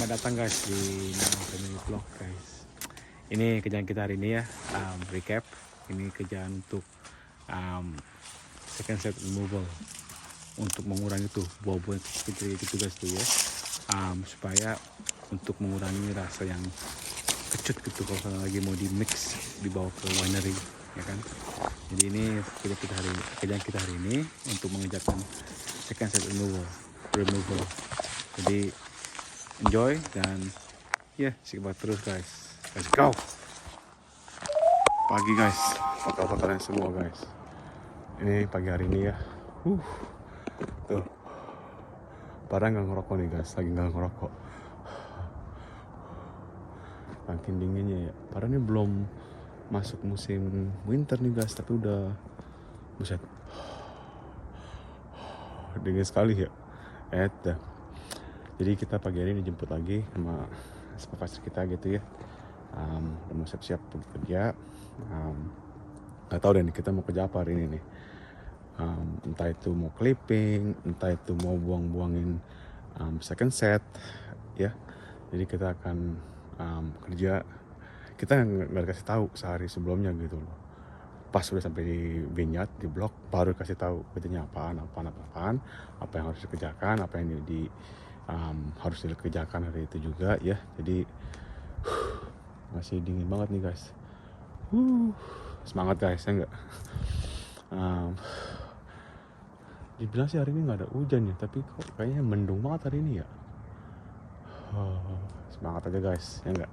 Selamat datang guys di Nama Family Vlog guys. Ini kerjaan kita hari ini ya, recap. Ini kerjaan untuk second set removal untuk mengurangi tuh buah-buah yang kecil gitu guys tuh ya, supaya untuk mengurangi rasa yang kecut gitu kalau lagi mau di mix dibawa ke winery ya kan. Jadi ini kerjaan kita hari ini untuk mengerjakan second set removal. Jadi enjoy dan ya simak terus guys. Let's go. Pagi guys, apa kalian semua guys. Ini pagi hari ini ya. Tuh. Parah nggak ngerokok nih guys, lagi nggak ngerokok. Makin dinginnya ya. Parah ini belum masuk musim winter nih guys, tapi udah buset. Dingin sekali ya. Dah. Jadi kita pagi hari ini dijemput lagi sama supervisor kita gitu ya. Udah mau siap-siap pergi kerja. Gak tau deh nih kita mau kerja apa hari ini nih. Entah itu mau clipping, entah itu mau buang-buangin second set ya. Jadi kita akan kerja. Kita nggak dikasih tahu sehari sebelumnya gitu loh. Pas udah sampai di vineyard, di blok, baru kasih tahu kerjanya apaan, apa yang harus dikerjakan, apa yang harus dikerjakan hari itu juga ya. Jadi masih dingin banget nih guys. Semangat guys ya enggak. Dibilang sih hari ini nggak ada hujan ya, tapi kok kayaknya mendung banget hari ini ya. Semangat aja guys ya enggak.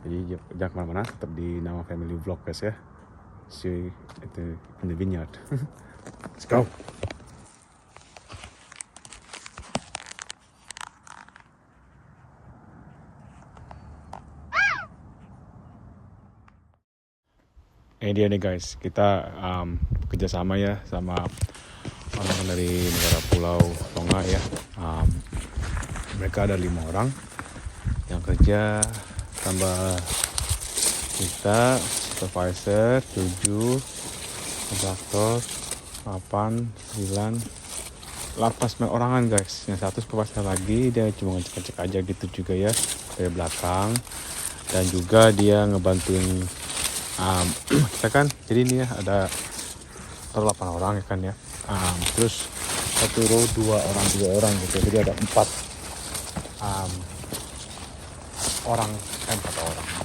Jadi jangan kemana-mana, tetap di Nama Family Vlog guys ya. See you in the vineyard. Let's go. Ini dia nih guys, kita bekerja sama ya sama orang dari negara Pulau Tonga ya. Mereka ada 5 orang yang kerja, tambah kita supervisor 7, kontraktor 8, 9, 8 orangan guys. Yang satu supervisor lagi, dia cuma ngecek-ngecek aja gitu juga ya dari belakang, dan juga dia ngebantuin kita kan. Jadi ini ya ada 8 orang ya kan ya. Terus satu row 2 orang gitu. Jadi ada 4 orang,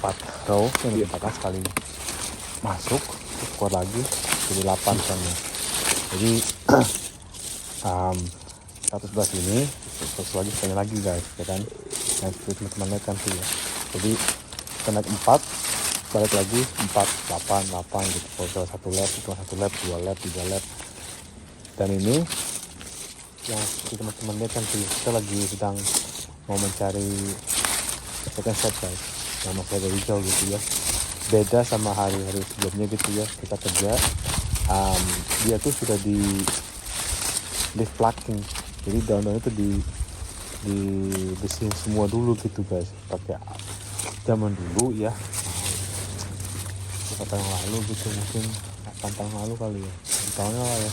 4 row yang di atas sekali masuk, keluar lagi jadi 8 kan ya. Jadi satu sebelah sini, terus lagi sekali lagi guys ya kan. Yang teman-teman lihat kan tuh ya. Jadi kita naik 4, balik lagi 4, 8 gitu. Kalau satu lap, 2 lap, 3 lap. Dan ini yang teman-teman lihat kan tuh, kita lagi sedang mau mencari second set guys, yang masih ada hijau gitu ya. Beda sama hari-hari sebelumnya gitu ya, kita kerja dia tuh sudah di leaf plucking. Jadi daun-daun itu di bersihin semua dulu gitu guys, pakai zaman dulu ya, beberapa tahun lalu gitu, mungkin 8 tahun lalu kali ya, tahunnya lah ya.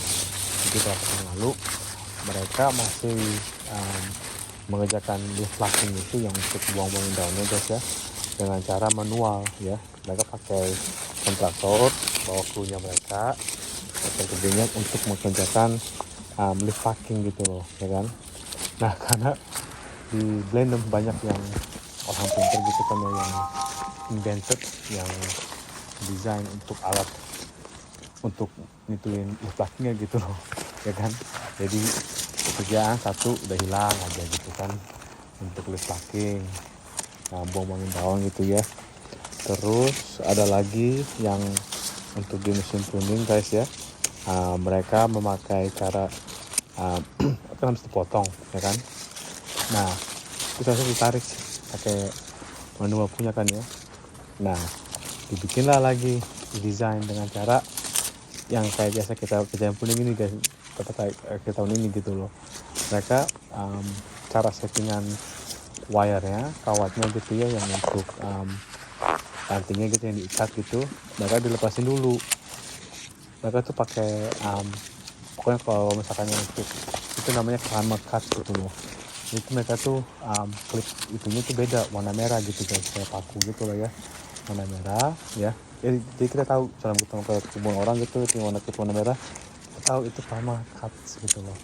Jadi beberapa tahun lalu mereka masih mengerjakan leaf plucking itu, yang untuk buang-buangin daunnya guys ya, dengan cara manual ya. Mereka pakai kontraktor, bawa krunya mereka, pakai gedenya untuk mengerjakan leaf plucking gitu loh ya kan. Nah karena di Blenheim banyak yang orang pintar gitu kan ya, yang invented, yang desain untuk alat untuk ngituin leaf pluckingnya gitu loh ya kan. Jadi pekerjaan satu udah hilang aja gitu kan untuk leaf plucking, buang-buangin daun gitu ya. Terus ada lagi yang untuk di musim pruning guys ya, mereka memakai cara kan harus dipotong ya kan. Nah itu harus ditarik pakai manual punya kan ya. Nah dibikinlah lagi desain dengan cara yang kayak biasa kita kerjaan pruning ini guys, kayak tahun ini gitu loh. Mereka cara settingan wire-nya, kawatnya gitu ya, yang untuk rantingnya gitu yang diikat gitu, mereka dilepasin dulu. Mereka tuh pakai pokoknya kalau misalkan yang itu namanya climber cut gitu loh. Itu mereka tuh klip itunya tuh beda, warna merah gitu guys, kayak paku gitu lah ya, warna merah ya. Jadi kita tahu dalam ketemu ke kebun orang gitu, itu warna klip warna merah, kita tahu itu pertama cuts gitu loh.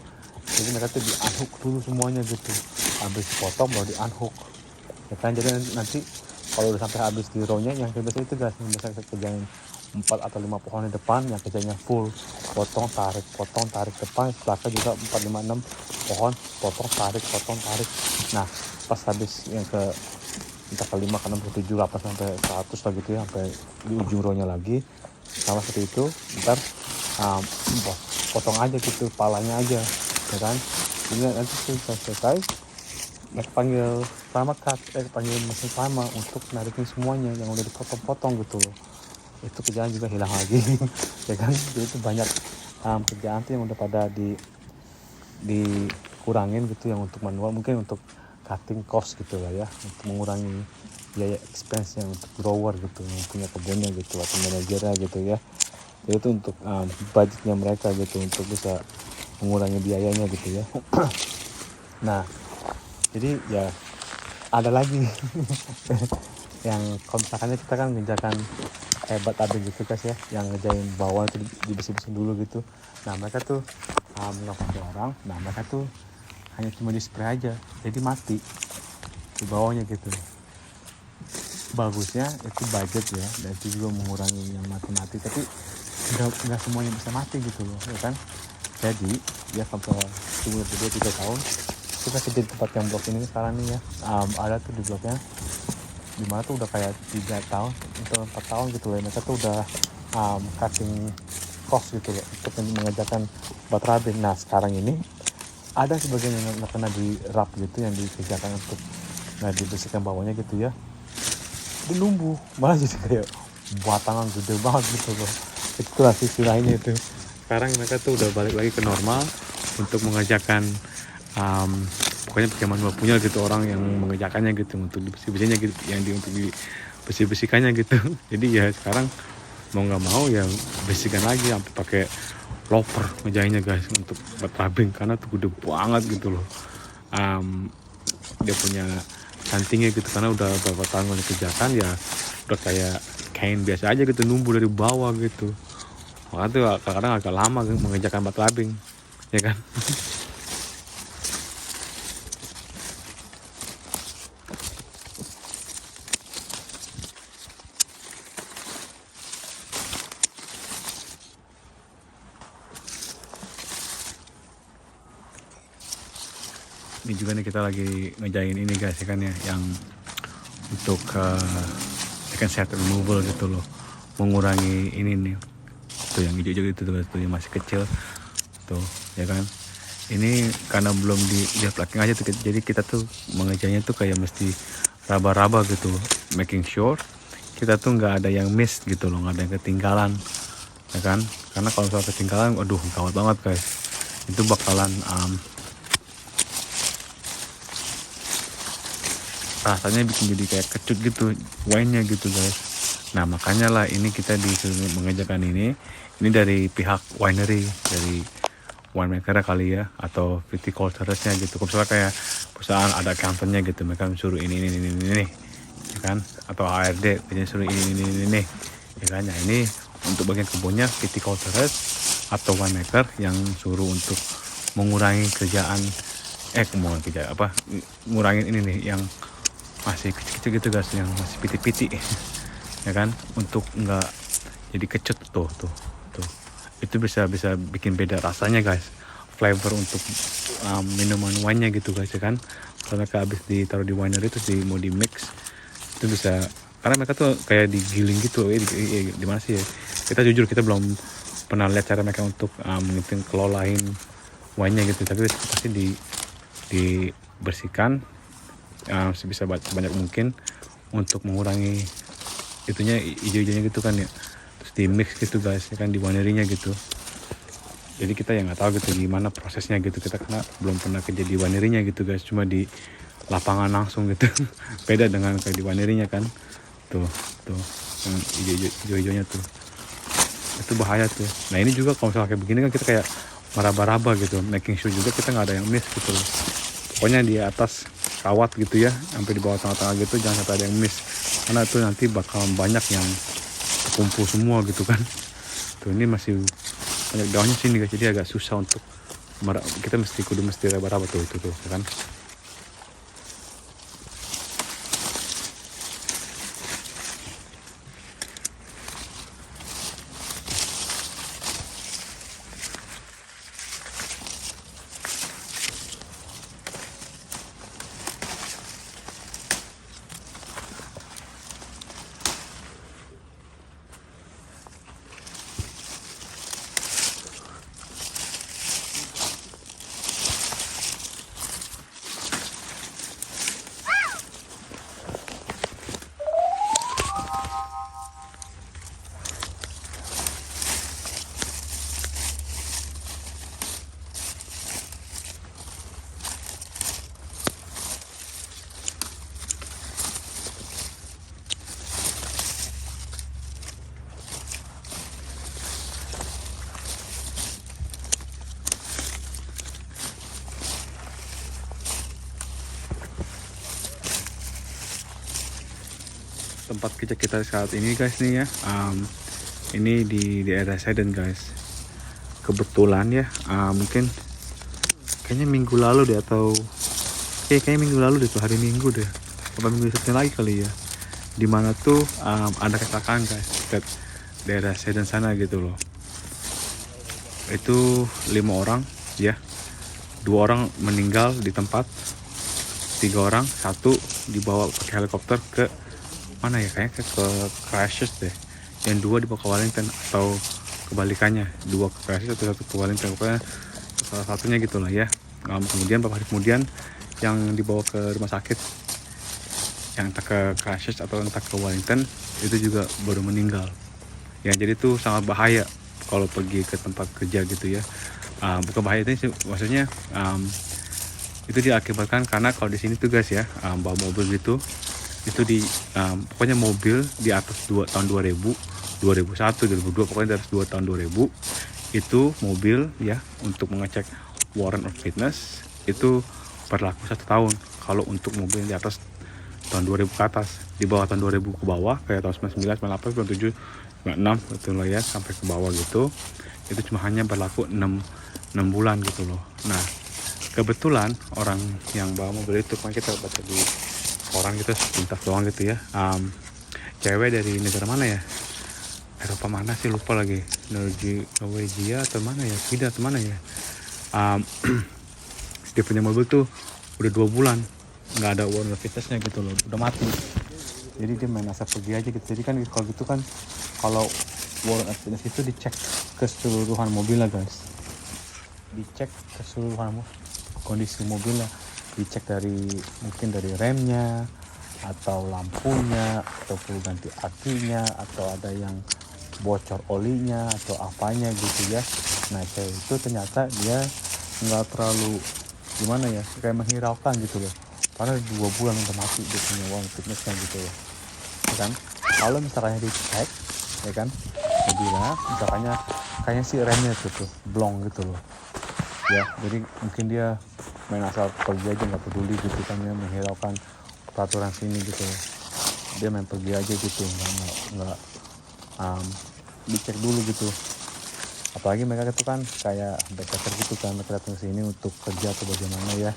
Jadi mereka tuh di unhook dulu semuanya gitu, habis potong baru di unhook ya kan. Jadi nanti kalau udah sampai habis di row nya, yang biasanya itu guys, yang biasa kerjain 4 atau 5 pohon di depan yang kerjanya full potong tarik depan, belakang juga 4, 5, 6 pohon potong tarik. Nah pas habis yang ke entah ke 5, ke 6, ke 7, 8 sampai 100 lah gitu ya, sampai di ujung row nya lagi sama seperti itu. Ntar potong aja gitu palanya aja ya kan. Jadi nanti selesai mereka panggil sama panggil mesin sama untuk narikin semuanya yang udah dipotong-potong gitu loh. Itu kerjaan juga hilang lagi ya kan. Jadi itu banyak kerjaan tuh yang udah pada dikurangin gitu, yang untuk manual mungkin untuk cutting cost gitu lah ya, untuk mengurangi biaya expense yang untuk grower gitu, yang punya kebunnya gitu atau manajernya gitu ya. Jadi itu untuk budgetnya mereka gitu, untuk bisa mengurangi biayanya gitu ya. Nah jadi ya ada lagi yang kalau misalkan kita kan ngerjakan hebat ada gitu guys ya, yang ngerjain bawah itu dibersih-bersihin dulu gitu. Nah mereka tuh nggak pakai orang, nah mereka tuh hanya cuma di spray aja, jadi mati di bawahnya gitu. Bagusnya itu budget ya, dan itu juga mengurangi yang mati-mati, tapi nggak semuanya bisa mati gitu loh ya kan. Jadi ya kalau tunggu 2-3 tahun kita kerja di tempat yang blok ini sekarang nih ya, ada tuh di bloknya dimana tuh udah kayak 3 tahun atau 4 tahun gitu loh, mereka tuh udah cutting cost gitu loh untuk mengerjakan baterabin. Nah sekarang ini ada sebagian yang kena di rap gitu, yang dikerjakan untuk dibersihkan bawahnya gitu ya, dia numbuh malah jadi kayak batangan gede banget gitu loh. Itulah sisi lainnya itu, sekarang mereka tuh udah balik lagi ke normal untuk mengerjakan pokoknya pakai manual punya gitu, orang yang mengerjakannya gitu, untuk dibersih-bersihnya gitu, yang untuk dibersih-bersihkannya gitu. Jadi ya sekarang mau nggak mau ya bersihkan lagi sampai pakai loper ngejainnya guys untuk baterabing, karena tuh gede banget gitu loh. Dia punya cantingnya gitu, karena udah beberapa tahun dikerjakan ya, udah kayak kain biasa aja gitu, numbuh dari bawah gitu. Makanya tuh kadang-kadang agak lama mengerjakan baterabing ya kan. Ini juga nih kita lagi ngejain ini guys ya kan ya, yang untuk second set removal gitu loh, mengurangi ini nih tuh yang hijau-hijau itu tuh yang masih kecil tuh ya kan. Ini karena belum di plugging aja tuh, jadi kita tuh mengerjanya tuh kayak mesti raba-raba gitu, making sure kita tuh nggak ada yang miss gitu loh, nggak ada yang ketinggalan ya kan. Karena kalau soal ketinggalan waduh gawat banget guys, itu bakalan rasanya bikin jadi kayak kecut gitu wine-nya gitu guys. Nah makanya lah ini kita disuruh mengerjakan ini dari pihak winery, dari winemaker kali ya, atau viticulturnya gitu. Kalau misalnya kayak perusahaan ada accountantnya gitu, mereka suruh ini ya kan, atau ARD punya suruh ini ya kan. Nah ini untuk bagian kebunnya viticulturist atau winemaker yang suruh untuk mengurangi kerjaan ngurangin ini nih yang masih kecil-kecil gitu guys, yang masih piti-piti ya kan, untuk nggak jadi kecut tuh. Itu bisa bikin beda rasanya guys, flavor untuk minuman wine-nya gitu guys ya kan. Kalau mereka habis ditaruh di winery itu mau di mix itu bisa, karena mereka tuh kayak digiling gitu. Di mana sih ya, kita jujur kita belum pernah lihat cara mereka untuk kelolain wine-nya gitu, tapi pasti dibersihkan sebisa banyak mungkin untuk mengurangi itunya, hijau-hijaunya gitu kan ya, terus di mix gitu guys ya kan di winery-nya gitu. Jadi kita yang nggak tahu gitu gimana prosesnya gitu, kita karena belum pernah kerja di winery-nya gitu guys, cuma di lapangan langsung gitu. Beda dengan kayak di winery-nya kan, tuh yang hijau-hijaunya tuh, itu bahaya tuh. Nah ini juga kalau misalnya kayak begini kan kita kayak meraba-raba gitu, making sure juga kita nggak ada yang miss gitu loh. pokoknya di atas kawat gitu ya, sampai di bawah tengah-tengah gitu, jangan sampai ada yang miss, karena itu nanti bakal banyak yang terkumpul semua gitu kan. Tuh ini masih banyak daunnya sini guys, jadi agak susah untuk kita mesti raba-raba tuh itu tuh kan. Tempat kerja kita saat ini guys nih ya, ini di daerah Seden guys. Kebetulan ya, mungkin kayaknya minggu lalu deh, atau kayaknya minggu lalu deh tuh, hari Minggu deh, apa minggu Senin lagi kali ya, dimana tuh ada kecelakaan guys dekat daerah Seden sana gitu loh. Itu 5 orang ya, 2 orang meninggal di tempat, 3 orang, 1 dibawa pakai helikopter ke mana ya, kayaknya ke Christchurch deh, yang 2 dibawa ke Wellington, atau kebalikannya, 2 ke Christchurch atau 1 ke Wellington, pokoknya salah satunya gitulah ya. Kemudian beberapa hari kemudian yang dibawa ke rumah sakit, yang entah ke Christchurch atau entah ke Wellington, itu juga baru meninggal ya. Jadi itu sangat bahaya kalau pergi ke tempat kerja gitu ya. Bukan bahaya itu sih, maksudnya itu diakibatkan karena kalau di sini tuh guys ya, bawa mobil gitu, itu di pokoknya mobil di atas tahun 2000, 2001, 2002, pokoknya di atas tahun 2000 itu mobil ya, untuk mengecek warrant of fitness itu berlaku 1 tahun. Kalau untuk mobil yang di atas tahun 2000 ke atas, di bawah tahun 2000 ke bawah kayak tahun 99, 98, 97, 96 gitu loh ya, sampai ke bawah gitu, itu cuma hanya berlaku 6 bulan gitu loh. Nah kebetulan orang yang bawa mobil itu, kan kita baca di orang gitu sepintas doang gitu ya, cewek dari negara mana ya, Eropa mana sih, lupa lagi, Norwegia atau mana ya, Sweden atau mana ya. Dia punya mobil tuh udah 2 bulan nggak ada warning fitnessnya gitu loh, udah mati. Jadi dia main asal pergi aja gitu. Jadi kan kalau gitu kan, kalau warning fitness itu dicek keseluruhan mobilnya guys, dicek keseluruhan kondisi mobilnya, dicek dari mungkin dari remnya atau lampunya, atau perlu ganti akinya, atau ada yang bocor olinya atau apanya gitu ya. Nah saya itu ternyata dia nggak terlalu gimana ya, kayak menghiraukan gitu loh, karena 2 bulan udah mati dia punya warning fitnessnya gitu ya kan. Kalau misalnya dicek ya kan, mobilnya misalnya kayaknya si remnya tuh blong gitu loh ya, jadi mungkin dia main asal pergi aja, nggak peduli gitu kan ya, menghiraukan peraturan sini gitu. Dia main pergi aja gitu, nggak dicek dulu gitu. Apalagi mereka itu kan kayak backpacker gitu kan, mereka datang sini untuk kerja atau bagaimana ya.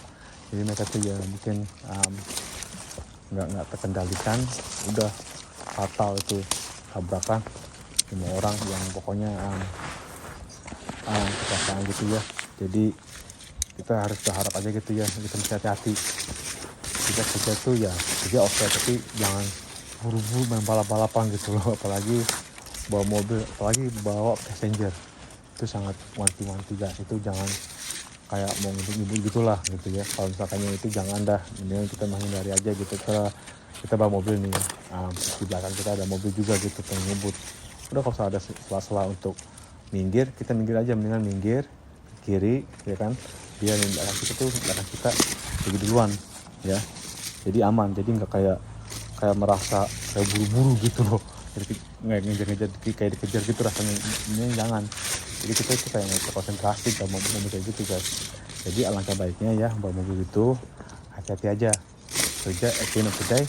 Jadi mereka tuh ya mungkin nggak terkendalikan, udah fatal itu tabrakan 5 orang yang pokoknya kecelakaan gitu ya. Jadi kita harus berharap aja gitu ya, kita mesti hati-hati. Kita kerja tuh ya kerja oke, tapi jangan buru-buru main balap-balapan gitu loh, apalagi bawa mobil, apalagi bawa passenger, itu sangat wanti-wanti guys. Itu jangan kayak mau nyebut gitulah gitu ya. Kalau misalkannya itu jangan dah, ini kita menghindari aja gitu. Kita bawa mobil nih, di belakang kita ada mobil juga gitu pengen nyebut, udah kalau ada sela-sela untuk minggir, kita minggir aja, mendingan minggir kiri ya kan, biar belakang kita pergi duluan ya, jadi aman. Jadi nggak kayak merasa kayak buru-buru gitu loh, jadi ngejar-ngejar kayak dikejar gitu rasanya. Ini jangan, jadi kita itu kayak nggak konsentrasi kalau mau kayak gitu guys. Jadi alangkah baiknya ya bawa mobil itu hati-hati aja, kerja at the end of the day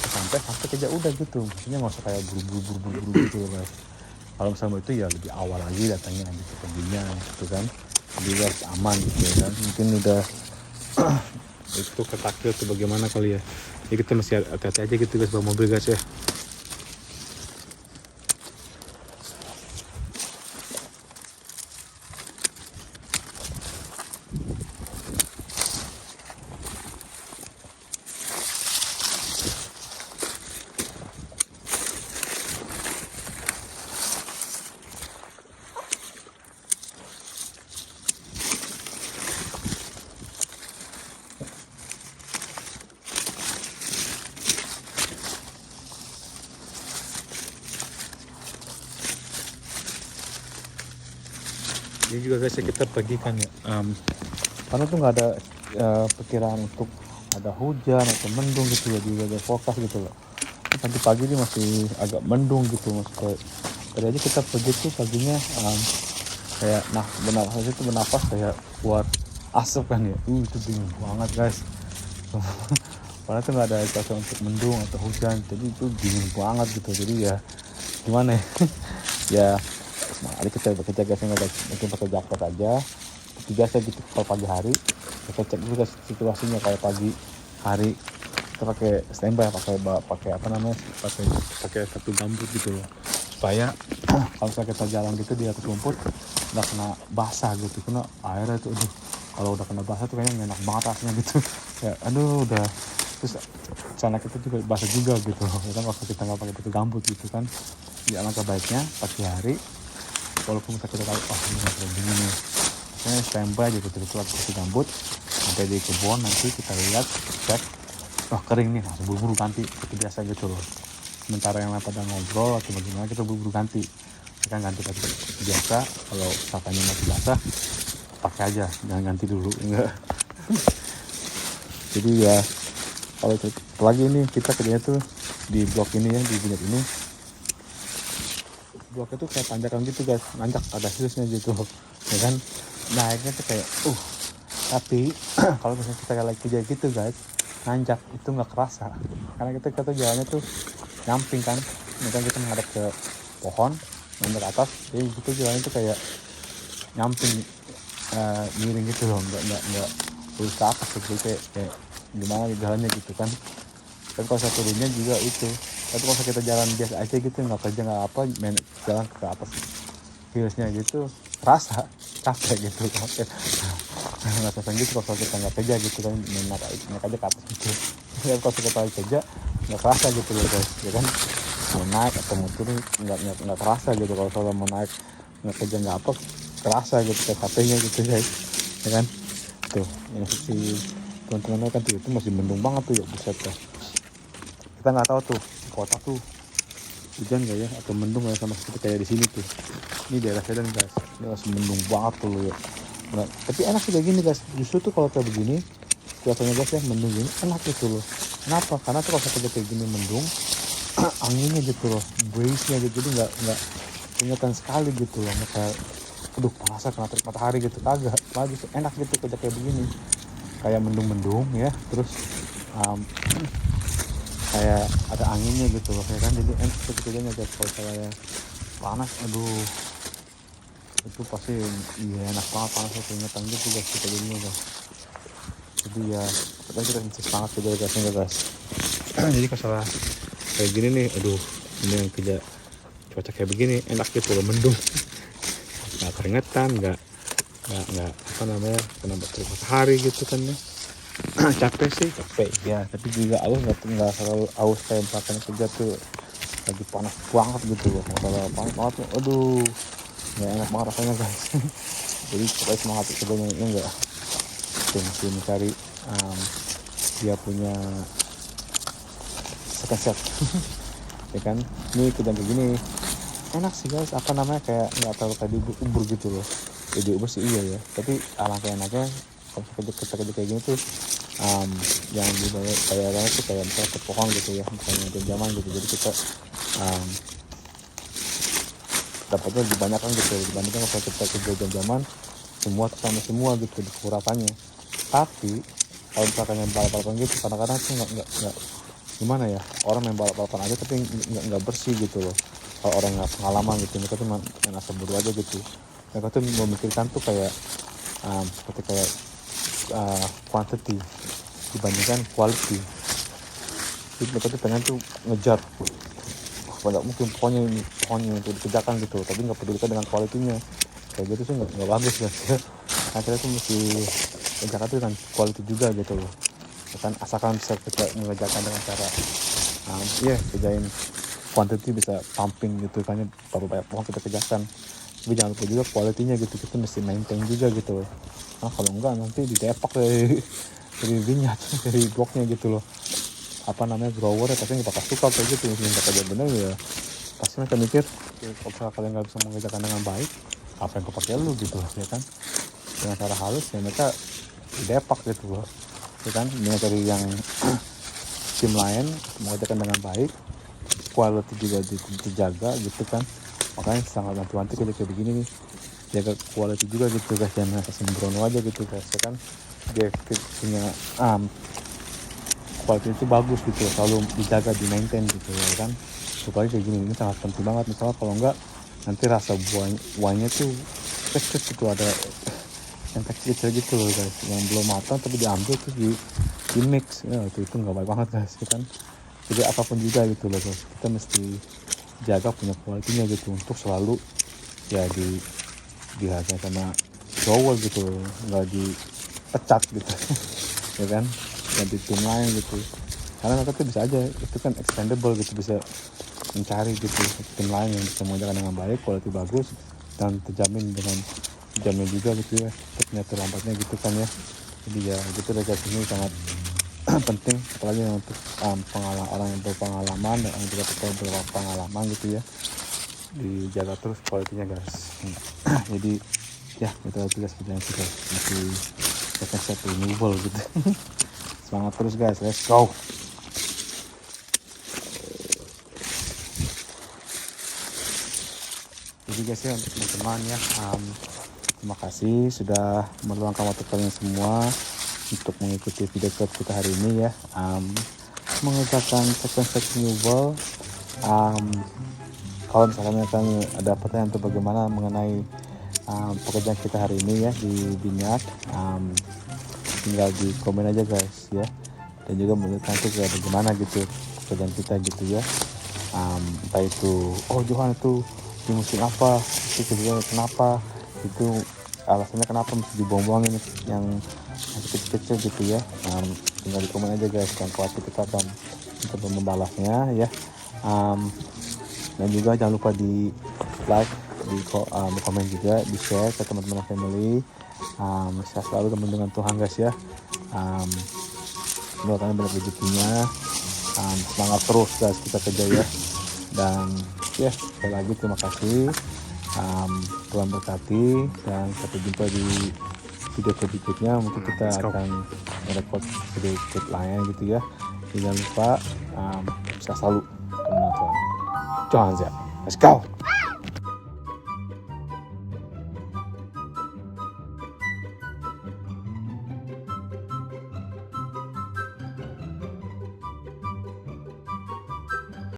sampai kerja udah gitu, maksudnya nggak usah kayak buru-buru gitu loh guys. Kalau misalnya itu ya lebih awal lagi datangnya gitu pembelinya gitu kan, jadi harus aman gitu ya kan. Mungkin udah itu ketakil tuh bagaimana kali ya, jadi kita masih hati-hati aja gitu guys bawa mobil guys ya. Ini juga guys ya kita pergi kan ya, karena tuh nggak ada perkiraan untuk ada hujan atau mendung gitu ya, di weather forecast gitu loh. Nanti pagi ini masih agak mendung gitu, maksudnya tadi aja kita pergi tuh paginya kayak bernafas itu bernafas kayak keluar asap kan ya, itu bingung banget guys. Padahal tuh nggak ada cuaca untuk mendung atau hujan, jadi itu dingin banget gitu. Jadi ya gimana ya, ya hari kita bekerja guys, mungkin pakai jaket aja seperti biasa gitu. Kalau pagi hari kita cek dulu guys situasinya, kayak pagi hari kita pakai standby, pakai apa namanya, pakai satu gambut gitu loh, supaya kalau misalnya kita jalan gitu di atas rumput nggak kena basah gitu, kena airnya itu aduh, kalau udah kena basah tuh kayaknya enak banget rasanya gitu ya, aduh udah. Terus celana kita juga basah juga gitu kan, kalau kita nggak pakai gambut gitu kan. Ya alangkah baiknya pagi hari walaupun kita tahu ini nggak terlalu dingin nih, makanya standby aja gitu, pakai gambut sampai di kebun, nanti kita lihat cek kering nih, langsung buru-buru ganti seperti biasa gitu loh. Sementara yang lain pada ngobrol atau bagaimana, kita buru-buru ganti, kita ganti seperti biasa. Kalau sapanya masih basah pakai aja, jangan ganti dulu enggak. Jadi ya kalau lagi ini kita kerjanya tuh di blok ini ya, di unit ini bloknya tuh kayak tanjakan gitu guys, nanjak ada hilusnya gitu ya kan, naiknya tuh kayak tapi kalau misalnya kita lagi kerja gitu guys, nanjak itu nggak kerasa karena kita jalannya tuh nyamping kan, misalkan kita menghadap ke pohon nanjak atas, jadi gitu jalannya tuh kayak nyamping, miring gitu loh, nggak lurus ke atas gitu, kayak gimana jalannya gitu kan. Tapi kalau saya turunnya juga itu, tapi kalau kita jalan biasa aja gitu, nggak kerja nggak apa, main jalan ke atas hillsnya gitu, rasa capek gitu, capek nggak selesai gitu kalau kita nggak kerja gitu kan, naik aja ke atas gitu. Ya kalau kita lagi kerja nggak kerasa gitu loh guys ya kan, mau naik atau mau turun nggak kerasa gitu. Kalau soal mau naik nggak kerja nggak apa, kerasa gitu kayak capeknya gitu guys ya kan. Tuh yang si teman-teman kan tuh itu masih mendung banget tuh ya, buset dah. Kita nggak tahu tuh kota tuh hujan nggak ya atau mendung nggak, sama seperti kayak di sini tuh. Ini daerah Medan guys, ini masih mendung banget tuh ya. Nah, tapi enak sih kayak gini guys, justru tuh kalau kayak begini cuacanya guys ya, mendung gini enak gitu loh. Kenapa? Karena tuh kalau kerja kayak gini mendung anginnya gitu loh, breeze-nya gitu, jadi nggak kelihatan sekali gitu loh, nggak kayak aduh panasnya kena terik matahari gitu, kagak. Malah justru enak gitu kerja kayak begini, kayak mendung-mendung ya, terus kayak ada anginnya gitu loh ya kan, jadi enak kerjanya guys. Kalau saya panas aduh itu pasti iya enak banget, panasnya keringetan gitu guys kita jadinya guys. Jadi ya kita semangat kerja guysnya guys. Jadi kalau kayak gini nih, aduh ini yang kerja cuaca kayak begini enak gitu loh, mendung nggak keringetan, nggak apa namanya, kena terik matahari gitu kan ya. Capek sih capek ya, tapi juga aus nggak selalu aus kayak misalkan kerja tuh lagi panas banget gitu loh. Kalau panas banget tuh aduh nggak enak banget rasanya guys. Jadi pokoknya semangat kerjanya ini enggak tuh, masih mencari dia punya second set ya kan. Ini kerjaan kayak gini enak sih guys, apa namanya, kayak nggak terlalu kayak diubur gitu loh. Ya diubur sih iya ya, tapi alangkah enaknya kalau kita kerja kayak gini tuh yang dibawa kayak tuh kayak misalnya ke pohon gitu ya, misalnya jam-jaman gitu, jadi kita dapatnya lebih banyak kan gitu dibandingkan kalau kita kerja jam-jaman semua sama semua gitu di kurapannya. Tapi kalau misalkan yang balap-balapan gitu kadang-kadang tuh nggak gimana ya, orang main balap-balapan aja tapi nggak bersih gitu loh. Kalau orang nggak pengalaman gitu, mereka tuh main asal bodoh aja gitu. Mereka tuh memikirkan tuh kayak seperti kayak quantity dibandingkan quality. Jadi mereka tuh pengen tuh ngejar pada mungkin pokoknya untuk dikerjakan gitu, tapi nggak pedulikan dengan kualitinya. Kayak gitu sih nggak bagus ya. Akhirnya tuh mesti kerjakan tuh dengan quality juga gitu loh. Kan asalkan bisa kita mengerjakan dengan cara kerjain quantity bisa pumping gitu kan, baru banyak pohon kita kerjakan. Tapi jangan lupa juga quality-nya gitu, kita mesti maintain juga gitu loh. Nah kalau enggak nanti didepak dari minyak dari bloknya gitu loh, grower ya, pasti nggak bakal suka kayak gitu. Misalnya nggak kerja bener ya pasti mereka mikir kalau misalnya kalian nggak bisa mengerjakan dengan baik, apa yang kau pakai lu gitu loh, ya kan. Dengan cara halus ya mereka didepak gitu loh, ya kan. Dengan dari yang tim lain mengerjakan dengan baik, quality juga dijaga gitu kan. Makanya sangat nanti kayak begini nih, jaga quality juga gitu guys, jangan sembrono aja gitu guys, ya kan. Dia punya quality itu bagus gitu, selalu dijaga, di maintain gitu ya kan. Supaya kayak gini ini sangat penting banget. Misalnya kalau enggak nanti rasa buahnya tuh kecil gitu, ada yang kecil gitu loh guys, yang belum matang tapi diambil tuh di mix ya, itu nggak baik banget guys, ya kan. Jadi apapun juga gitu loh guys, kita mesti jaga punya kualitinya gitu untuk selalu ya dihargai sama grower gitu, nggak dipecat gitu ya kan, ganti tim lain gitu. Karena mereka tuh bisa aja, itu kan expandable gitu, bisa mencari gitu tim lain yang bisa mengerjakan dengan baik, kualitas bagus dan terjamin juga gitu ya, ternyata lambatnya gitu kan ya. Jadi ya gitu deh guys, ini sangat penting apalagi untuk orang yang berpengalaman dan yang juga berpengalaman gitu ya, dijaga terus kualitinya guys. Jadi ya kita tugas kerjaan kita masih step renewable gitu. Semangat terus guys, let's go. Jadi guys ya, untuk teman-teman ya, terima kasih sudah meluangkan waktu kalian semua untuk mengikuti video kita hari ini ya, mengerjakan sequence renewable. Kalau misalnya kan ada pertanyaan untuk bagaimana mengenai pekerjaan kita hari ini ya di Binyak, tinggal di komen aja guys ya, dan juga menurut nanti bagaimana gitu pekerjaan kita gitu ya. Entah itu Johan itu di musim apa, itu kerjanya kenapa, itu alasannya kenapa mesti dibuang-buangin yang kecil-kecil gitu ya. Tinggal di komen aja guys, dan khawatir kita akan mencoba membalasnya ya. Dan juga jangan lupa di like, di komen juga, di share ke teman-teman family. Sehat selalu teman dengan Tuhan guys ya. Semoga kalian banyak rezekinya. Semangat terus guys kita kerja ya. Dan ya sekali lagi terima kasih. Tuhan berkati, dan sampai jumpa di video berikutnya. Mungkin kita akan merekod video lain gitu ya. Jangan lupa sehat selalu teman-teman. Tuhan, let's go.